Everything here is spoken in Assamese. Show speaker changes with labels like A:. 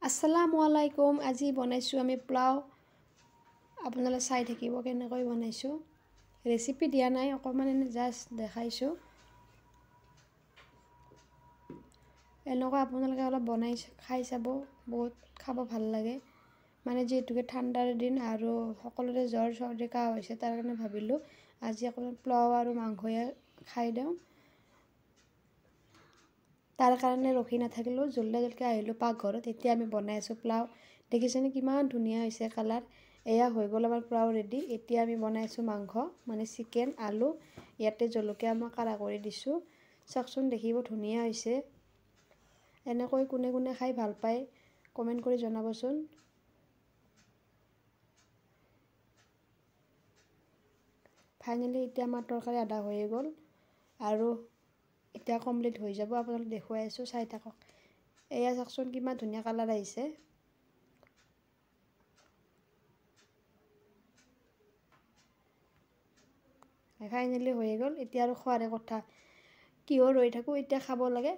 A: আসসালামু আলাইকুম। আজি বনাইছোঁ আমি পোলাও। আপোনালোকে চাই থাকিব কেনেকৈ বনাইছোঁ। ৰেচিপি দিয়া নাই, অকণমান এনে জাষ্ট দেখাইছোঁ। এনেকুৱা আপোনালোকে অলপ বনাই খাই চাব, বহুত খাব ভাল লাগে। মানে যিহেতুকে ঠাণ্ডাৰ দিন আৰু সকলোৰে জ্বৰ চৰ্দি কাহ হৈছে, তাৰ কাৰণে ভাবিলোঁ আজি অকণমান পোলাও আৰু মাংসয়ে খাই দিওঁ। তাৰ কাৰণে ৰখি নাথাকিলোঁ, জল্দি জল্দি আহিলোঁ পাকঘৰত। এতিয়া আমি বনাই আছোঁ পোলাও। দেখিছেনে কিমান ধুনীয়া হৈছে কালাৰ। এয়া হৈ গ'ল আমাৰ পোলাও ৰেডি। এতিয়া আমি বনাই আছোঁ মাংস, মানে চিকেন আলু। ইয়াতে জলকীয়া মই কাঢ়া কৰি দিছোঁ। চাওকচোন, দেখিব ধুনীয়া হৈছে। এনেকৈ কোনে কোনে খাই ভাল পায় কমেণ্ট কৰি জনাবচোন। ফাইনেলি এতিয়া আমাৰ তৰকাৰী আধা হৈয়ে গ'ল আৰু এতিয়া কমপ্লিট হৈ যাব। আপোনালোক দেখুৱাই আছোঁ, চাই থাকক। এয়া চাওকচোন কিমান ধুনীয়া কালাৰ আহিছে। ফাইনেলি হৈয়ে গ'ল। এতিয়া আৰু খোৱাৰে কথা, কিহৰ ৰৈ থাকোঁ, এতিয়া খাব লাগে।